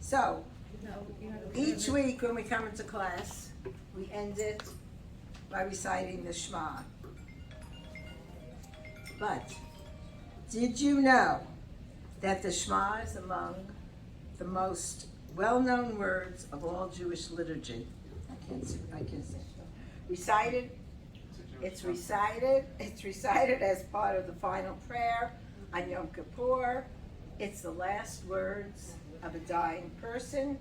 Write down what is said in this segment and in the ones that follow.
So, each week when we come into class, we end it by reciting the Shema. But, did you know that the Shema is among the most well-known words of all Jewish liturgy? I can't say. It's recited as part of the final prayer on Yom Kippur. It's the last words of a dying person.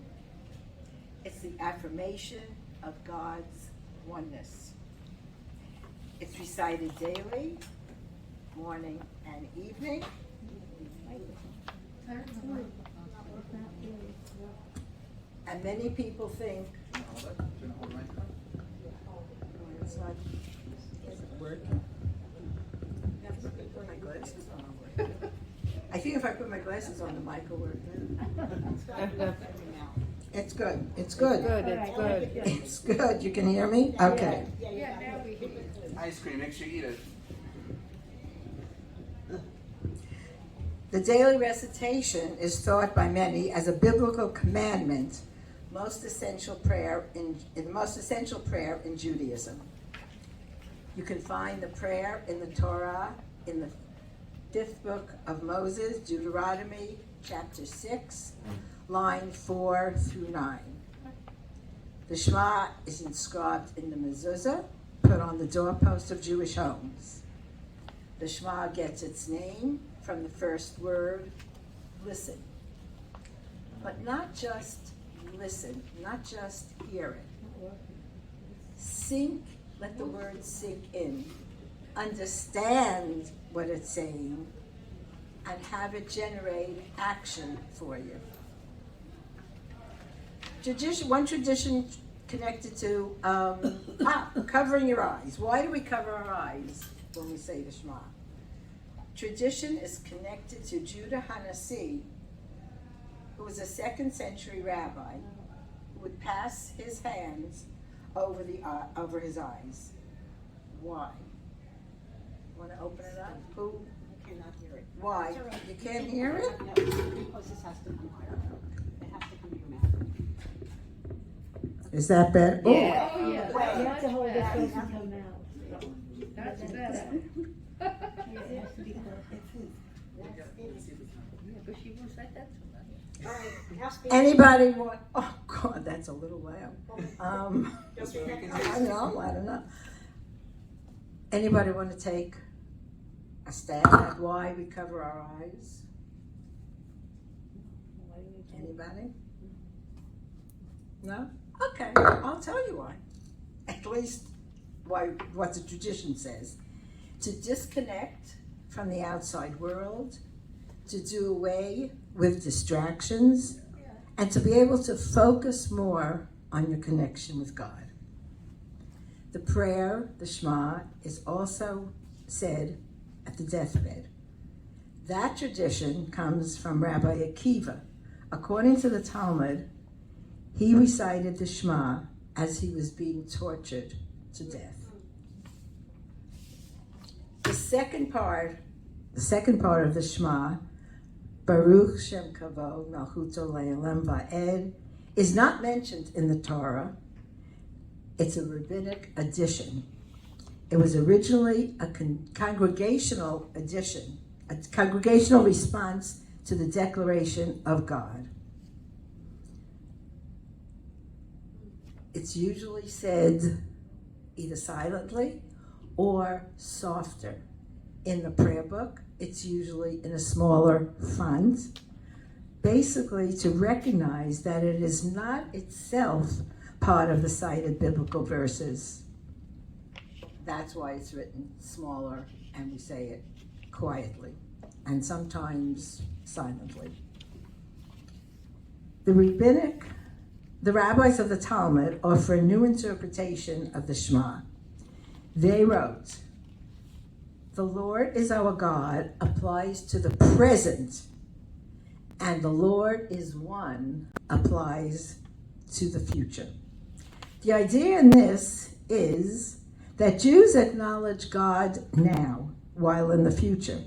It's the affirmation of God's oneness. It's recited daily, morning and evening. And many people think, it's not working. Put my glasses on. I think if I put my glasses on, the mic will work. It's good. It's good. It's good. You can hear me? Okay. Ice cream, make sure you eat it. The daily recitation is thought by many as a biblical commandment, the most essential prayer in Judaism. You can find the prayer in the Torah in the 5th book of Moses, Deuteronomy chapter 6, line 4 through 9. The Shema is inscribed in the mezuzah, put on the doorpost of Jewish homes. The Shema gets its name from the first word, listen. But not just listen, not just hear it. Let the word sink in. Understand what it's saying and have it generate action for you. One tradition connected to covering your eyes. Why do we cover our eyes when we say the Shema? Tradition is connected to Judah Hanasi, who was a 2nd century rabbi who would pass his hands over his eyes. Why? Want to open it up? Who? I cannot hear it. Why? It's all right. You can't hear it? No, because this has to come higher. It has to come to your mouth. Is that better? Yeah. Wait, You have to hold this better. close to your mouth. That's better. It has to be close. Yeah, but she won't say that so much. All right, it has to be. Anybody want? Oh God, that's a little loud. Just I don't know. Anybody want to take a stab at why we cover our eyes? Anybody? No? Okay, I'll tell you why. At least what the tradition says. To disconnect from the outside world, to do away with distractions, and to be able to focus more on your connection with God. The prayer, the Shema, is also said at the deathbed. That tradition comes from Rabbi Akiva. According to the Talmud, he recited the Shema as he was being tortured to death. The second part of the Shema, Baruch Shem Kavod Malchuto Le'olam Va'ed, is not mentioned in the Torah. It's a rabbinic addition. It was originally a congregational addition, a congregational response to the declaration of God. It's usually said either silently or softer. In the prayer book, it's usually in a smaller font, basically to recognize that it is not itself part of the cited biblical verses. That's why it's written smaller and we say it quietly and sometimes silently. The rabbis of the Talmud offer a new interpretation of the Shema. They wrote, "The Lord is our God" applies to the present, and "the Lord is one" applies to the future. The idea in this is that Jews acknowledge God now, while in the future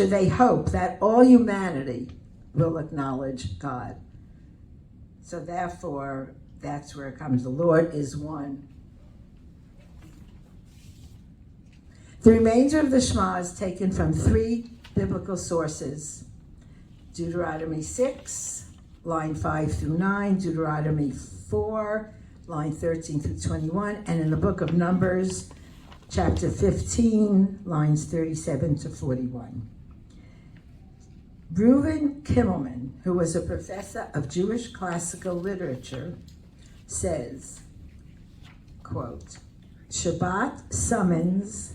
they hope that all humanity will acknowledge God. So therefore, that's where it comes. The Lord is one. The remainder of the Shema is taken from 3 biblical sources. Deuteronomy 6, line 5 through 9, Deuteronomy 4, line 13 through 21, and in the book of Numbers, chapter 15, lines 37 to 41. Reuven Kimmelman, who was a professor of Jewish classical literature, says, quote, Shabbat summons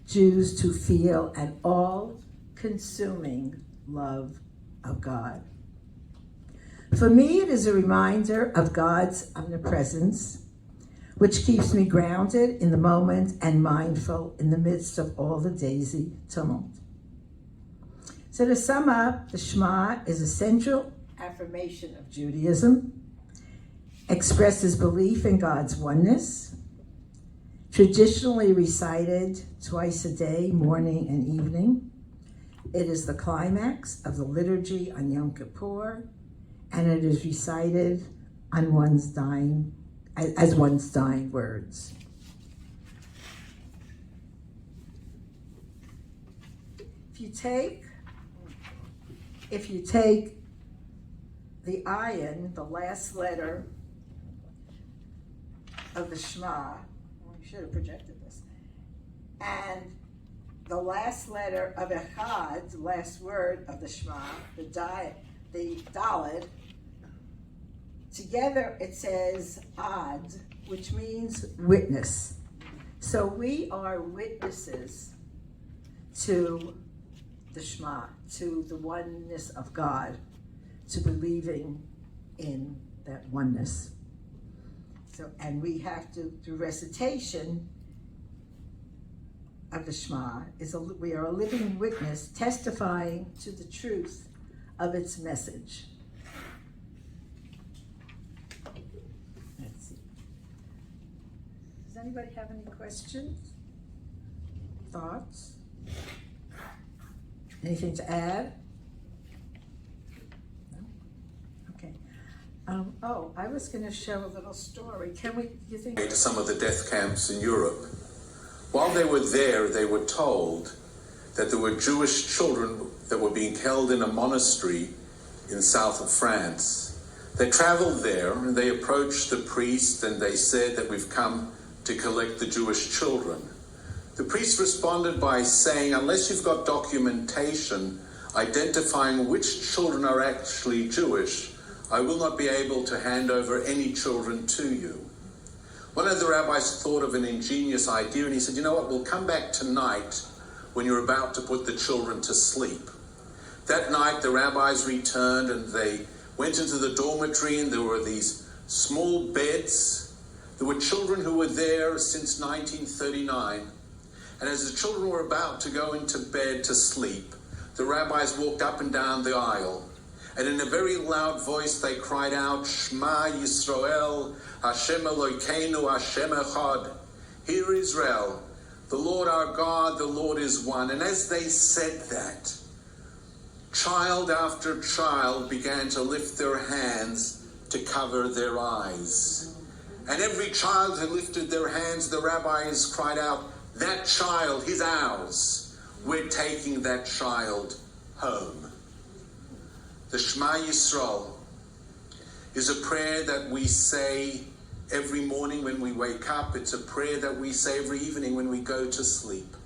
Jews to feel an all-consuming love of God. For me, it is a reminder of God's omnipresence, which keeps me grounded in the moment and mindful in the midst of all the daisy tumult. So to sum up, the Shema is a central affirmation of Judaism, expresses belief in God's oneness, traditionally recited twice a day, morning and evening. It is the climax of the liturgy on Yom Kippur, and it is recited on one's dying words. If you take the ayin, the last letter of the Shema, we should have projected this, and the last letter of Echad, the last word of the Shema, the Daled, together it says Ad, which means witness. So we are witnesses to the Shema, to the oneness of God, to believing in that oneness. So, and we have to, through recitation of the Shema, we are a living witness testifying to the truth of its message. Let's see. Does anybody have any questions? Thoughts? Anything to add? No? Okay. I was going to show a little story. You think? To some of the death camps in Europe. While they were there, they were told that there were Jewish children that were being held in a monastery in south of France. They traveled there and they approached the priest and they said that we've come to collect the Jewish children. The priest responded by saying, unless you've got documentation identifying which children are actually Jewish, I will not be able to hand over any children to you. One of the rabbis thought of an ingenious idea and he said, you know what, we'll come back tonight when you're about to put the children to sleep. That night the rabbis returned and they went into the dormitory and there were these small beds. There were children who were there since 1939. And as the children were about to go into bed to sleep, the rabbis walked up and down the aisle. And in a very loud voice, they cried out, Shema Yisrael, Hashem Elokeinu, Hashem Echad. Hear Israel, the Lord our God, the Lord is one. And as they said that, child after child began to lift their hands to cover their eyes. And every child who lifted their hands, the rabbis cried out, that child, he's ours. We're taking that child home. The Shema Yisrael is a prayer that we say every morning when we wake up. It's a prayer that we say every evening when we go to sleep.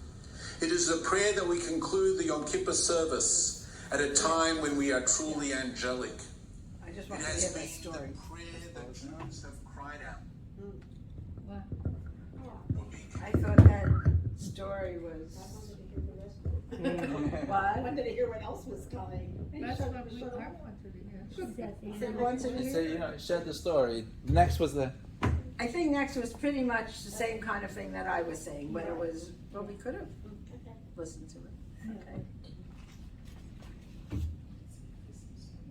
It is a prayer that we conclude the Yom Kippur service at a time when we are truly angelic. I just want It to has hear that been story. the prayer that Jews have cried out. Wow. I thought that story was. I What? wanted to hear what else was coming. That's what I wanted to hear. Said once a So, year? shared the story. Next was the... I think next was pretty much the same kind of thing that I was saying, but it was, well, we could have listened to it. Okay.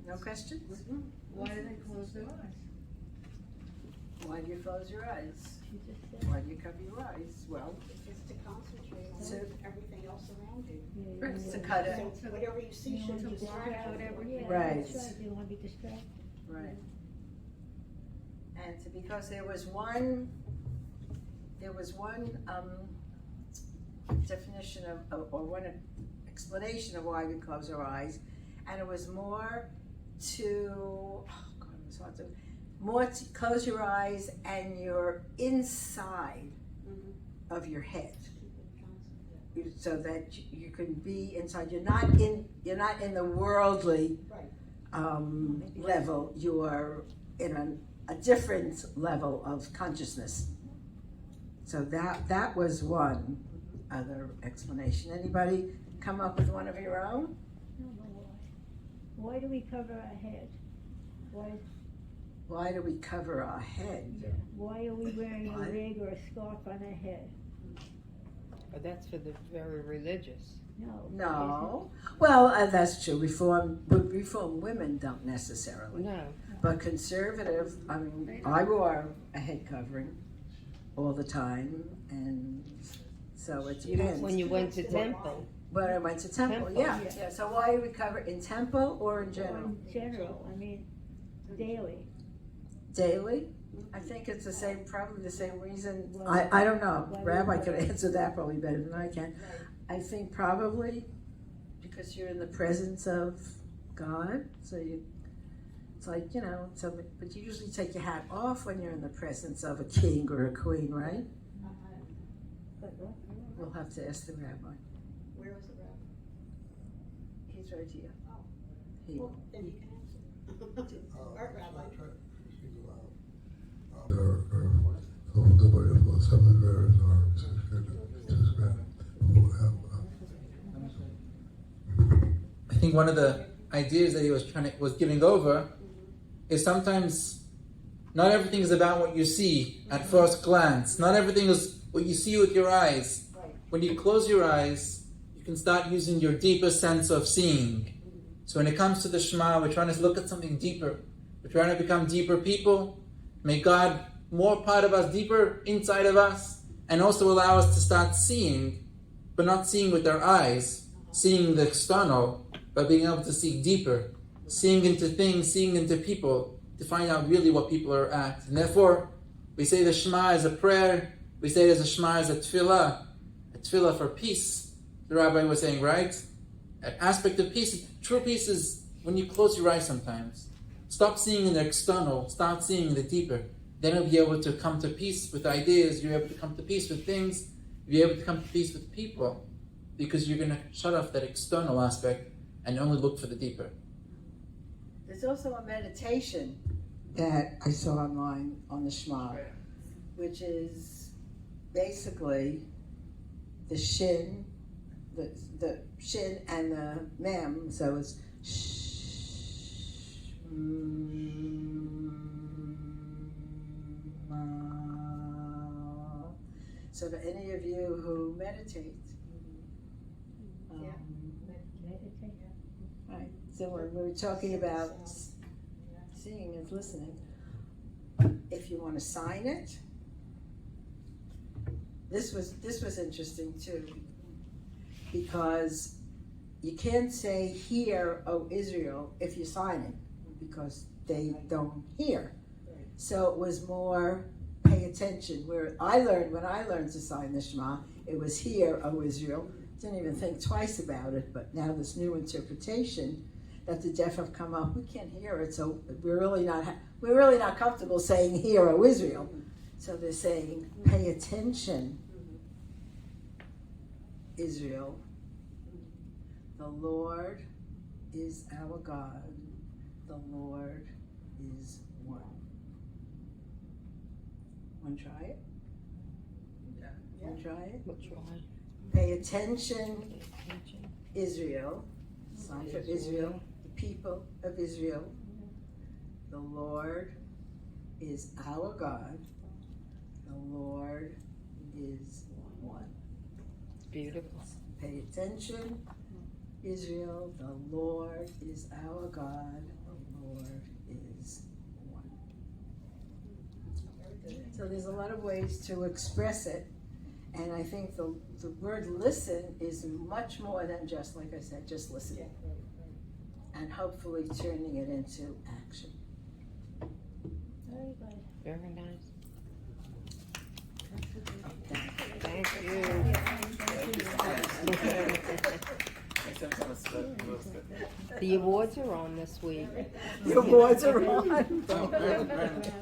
No questions? Why did they close their eyes? Why do you close your eyes? She just said. Why do you cover your eyes? Well, It's to concentrate on So- everything else around you. Yeah, it's you to don't cut wanna- it. So whatever you see you should don't wanna be distract distracted. whatever. Yeah, Right. that's right, you don't wanna be distracted. right. And because there was one definition or one explanation of why we close our eyes, and it was more to, more to close your eyes and you're inside of your head, so that you can be inside. You're not in the worldly level. You are in a different level of consciousness. So that was one other explanation. Anybody come up with one of your own? I don't know why. Why do we cover our head? Why do we cover our head? Why are we wearing a Why? wig or a scarf on our head? But that's for the very religious. No. No. Well, that's true. Reform women don't necessarily. No. But conservative, I mean, I wore a head covering all the time, and so it depends. When you went to temple. When I went to temple, Temple. yeah. So why do we cover in temple or in general? In general, I mean, daily. Daily? I think it's the same, probably the same reason. I don't know. Rabbi could answer that probably better than I can. I think probably because you're in the presence of God, so it's like, so, but you usually take your hat off when you're in the presence of a king or a queen, right? But what? We'll have to ask the rabbi. Where was the rabbi? He's right here. Oh. He, Well, then you can answer. Art rabbi. I think one of the ideas that he was giving over is sometimes not everything is about what you see at first glance. Not everything is what you see with your eyes. When you close your eyes, you can start using your deeper sense of seeing. So when it comes to the Shema, we're trying to look at something deeper. We're trying to become deeper people. Make God more part of us, deeper inside of us, and also allow us to start seeing, but not seeing with our eyes, seeing the external, but being able to see deeper, seeing into things, seeing into people, to find out really what people are at. And therefore, we say the Shema as a prayer, we say it as a Shema as a tefillah for peace. The rabbi was saying, right? An aspect of peace, true peace is when you close your eyes sometimes. Stop seeing in the external, start seeing in the deeper. Then you'll be able to come to peace with ideas, you'll be able to come to peace with things, you'll be able to come to peace with people, because you're going to shut off that external aspect and only look for the deeper. There's also a meditation that I saw online on the Shema, which is basically the shin, the shin and the mem, so it's so for any of you who meditate, Meditate. right, so when we were talking about seeing is listening, if you want to sign it, this was interesting too, because you can't say, "Hear, O Israel," if you sign it, because they don't hear. So it was more pay attention. Where when I learned to sign the Shema, it was, "Hear, O Israel." Didn't even think twice about it, but now this new interpretation that the deaf have come up, we can't hear it, so we're really not comfortable saying, "Hear, O Israel." So they're saying, "Pay attention, Israel. The Lord is our God. The Lord is one." Want to try it? Want to try it? Which one? Pay attention, Israel. Sign for Israel, the people of Israel. The Lord is our God. The Lord is one. Beautiful. Pay attention, Israel. The Lord is our God. The Lord is one. So there's a lot of ways to express it, and I think the word listen is much more than just, like I said, just listening. And hopefully turning it into action. Very good. Very nice. Thank Thank you. The awards are on this week. you. The awards are on. Oh, Marilyn.